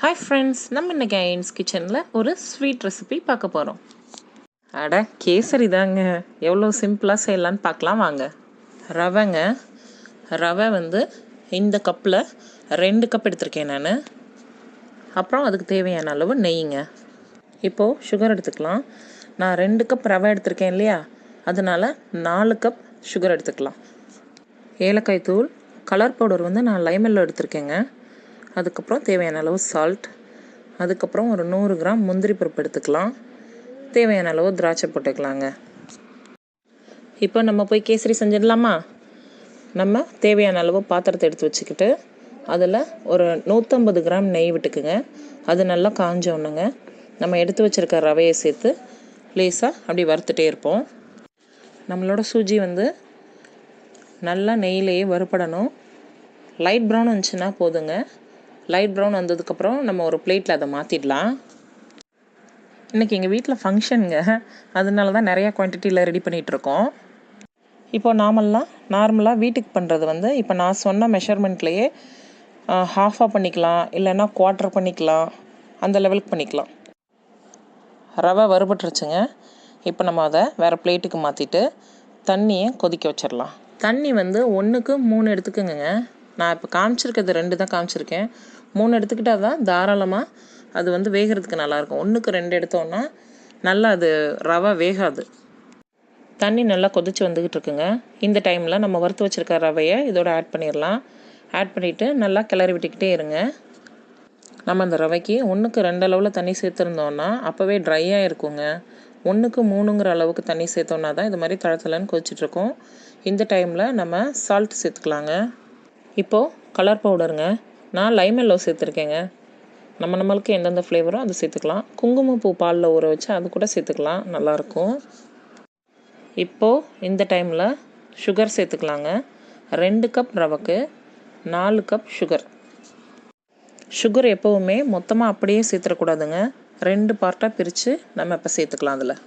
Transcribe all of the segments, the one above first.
Hi friends, நம்ம இன்னைக்கு Ayin's கிச்சனில் ஒரு ஸ்வீட் ரெசிபி பார்க்க போகிறோம். அட கேசரி தாங்க, எவ்வளோ சிம்பிளாக செய்யலான்னு பார்க்கலாம் வாங்க. ரவை வந்து இந்த கப்பில் 2 கப் எடுத்திருக்கேன் நான். அப்புறம் அதுக்கு தேவையான அளவு நெய்யுங்க. இப்போது சுகர் எடுத்துக்கலாம். நான் 2 கப் ரவை எடுத்திருக்கேன் இல்லையா, அதனால் 4 கப் சுகர் எடுத்துக்கலாம். ஏலக்காய் தூள், கலர் பவுடர் வந்து நான் லைமெல்லாம் எடுத்திருக்கேங்க. அதுக்கப்புறம் தேவையான அளவு சால்ட், அதுக்கப்புறம் ஒரு 100 கிராம் முந்திரி பருப்பு எடுத்துக்கலாம். தேவையான அளவு திராட்சை போட்டுக்கலாங்க. இப்போ நம்ம போய் கேசரி செஞ்சிடலாமா? நம்ம தேவையான அளவு பாத்திரத்தை எடுத்து வச்சுக்கிட்டு அதில் ஒரு 150 கிராம் நெய் விட்டுக்குங்க. அது நல்லா காஞ்சோன்னுங்க நம்ம எடுத்து வச்சுருக்க ரவையை சேர்த்து லேசாக அப்படி வறுத்துட்டே இருப்போம். நம்மளோட சூஜி வந்து நல்லா நெய்யிலேயே வறுபடணும். லைட் ப்ரௌன் வந்துச்சுன்னா போதுங்க. லைட் ப்ரௌன் வந்ததுக்கப்புறம் நம்ம ஒரு பிளேட்டில் அதை மாற்றிடலாம். இன்றைக்கி எங்கள் வீட்டில் ஃபங்க்ஷனுங்க, அதனால தான் நிறையா குவான்டிட்டியில் ரெடி பண்ணிகிட்ருக்கோம். இப்போ நார்மலாக வீட்டுக்கு பண்ணுறது வந்து இப்போ நான் சொன்ன மெஷர்மெண்ட்லேயே ஹாஃபாக பண்ணிக்கலாம், இல்லைன்னா குவார்ட்டர் பண்ணிக்கலாம், அந்த லெவலுக்கு பண்ணிக்கலாம். ரவை வறுபட்டுருச்சுங்க. இப்போ நம்ம அதை வேறு பிளேட்டுக்கு மாற்றிட்டு தண்ணியை கொதிக்க வச்சிடலாம். தண்ணி வந்து 1க்கு 3 எடுத்துக்கோங்க. நான் இப்போ காமிச்சிருக்கிறது 2 தான் காமிச்சிருக்கேன். 3 எடுத்துக்கிட்டால் தான் தாராளமாக அது வந்து வேகிறதுக்கு நல்லாயிருக்கும். 1க்கு 2 எடுத்தோன்னா நல்லா அது ரவை வேகாது. தண்ணி நல்லா கொதித்து வந்துக்கிட்டு இருக்குங்க. இந்த டைமில் நம்ம வறுத்து வச்சுருக்க ரவையை இதோட ஆட் பண்ணிடலாம். ஆட் பண்ணிவிட்டு நல்லா கிளறி விட்டுக்கிட்டே இருங்க. நம்ம அந்த ரவைக்கு 1க்கு 2 அளவில் தண்ணி சேர்த்துருந்தோன்னா அப்போவே ட்ரையாக இருக்குங்க. 1க்கு 3ங்கிற அளவுக்கு தண்ணி சேர்த்தோன்னா தான் இது மாதிரி தளத்தலன்னு கொதிச்சிட்ருக்கோம். இந்த டைமில் நம்ம சால்ட் சேர்த்துக்கலாங்க. இப்போது கலர் பவுடருங்க. நான் லைம் எல்லோ சேர்த்துருக்கேங்க. நம்மளுக்கு எந்தெந்த ஃப்ளேவரோ அது சேர்த்துக்கலாம். குங்குமப்பூ பாலில் ஊற வச்சு அது கூட சேர்த்துக்கலாம், நல்லாயிருக்கும். இப்போது இந்த டைமில் சுகர் சேர்த்துக்கலாங்க. 2 கப் ரவைக்கு 4 கப் சுகர். சுகர் எப்போவுமே மொத்தமாக அப்படியே சேர்த்துடக்கூடாதுங்க. 2 பார்ட்டாக பிரித்து நம்ம இப்போ சேர்த்துக்கலாம். அதில்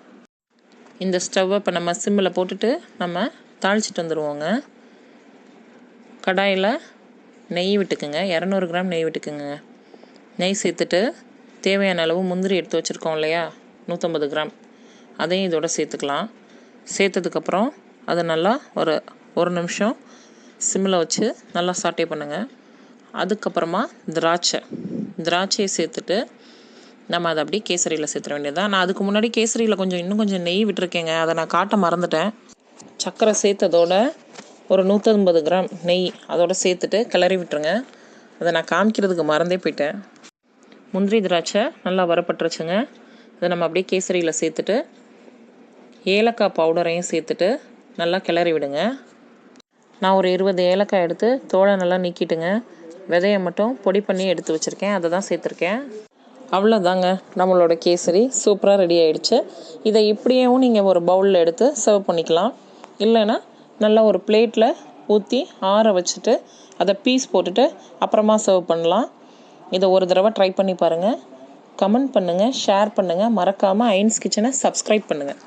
இந்த ஸ்டவ்வை இப்போ நம்ம சிம்மில் போட்டுட்டு நம்ம தாளிச்சிட்டு வந்துடுவோங்க. கடாயில் நெய் விட்டுக்குங்க. 200 கிராம் நெய் விட்டுக்குங்க. நெய் சேர்த்துட்டு தேவையான அளவு முந்திரி எடுத்து வச்சுருக்கோம் இல்லையா, 150 கிராம், அதையும் இதோட சேர்த்துக்கலாம். சேர்த்ததுக்கப்புறம் அதை நல்லா ஒரு நிமிஷம் சிம்மில் வச்சு நல்லா சாட்டே பண்ணுங்கள். அதுக்கப்புறமா திராட்சையை சேர்த்துட்டு நம்ம அதை அப்படியே கேசரியில் சேர்த்துற வேண்டியதுதான். நான் அதுக்கு முன்னாடி கேசரியில் இன்னும் கொஞ்சம் நெய் விட்டுருக்கேங்க, அதை நான் காட்ட மறந்துட்டேன். சர்க்கரை சேர்த்ததோட ஒரு 150 கிராம் நெய் அதோடு சேர்த்துட்டு கிளறி விட்டுருங்க. அதை நான் காமிக்கிறதுக்கு மறந்தே போயிட்டேன். முந்திரி திராட்சை நல்லா வரப்பட்டுருச்சுங்க. அதை நம்ம அப்படியே கேசரியில் சேர்த்துட்டு ஏலக்காய் பவுடரையும் சேர்த்துட்டு நல்லா கிளறி விடுங்க. நான் ஒரு 20 ஏலக்காய் எடுத்து தோலை நல்லா நீக்கிட்டுங்க, விதையை மட்டும் பொடி பண்ணி எடுத்து வச்சுருக்கேன், அதை தான் சேர்த்துருக்கேன். அவ்வளோதாங்க, நம்மளோட கேசரி சூப்பராக ரெடி ஆகிடுச்சு. இதை இப்படியேவும் நீங்கள் ஒரு பவுலில் எடுத்து சர்வ் பண்ணிக்கலாம். இல்லைன்னா நல்லா ஒரு பிளேட்டில் ஊற்றி ஆற வச்சுட்டு அதை பீஸ் போட்டுட்டு அப்புறமா சர்வ் பண்ணலாம். இதை ஒரு தடவை ட்ரை பண்ணி பாருங்கள். கமெண்ட் பண்ணுங்கள், ஷேர் பண்ணுங்கள். மறக்காமல் Ayin's கிச்சனை சப்ஸ்கிரைப் பண்ணுங்கள்.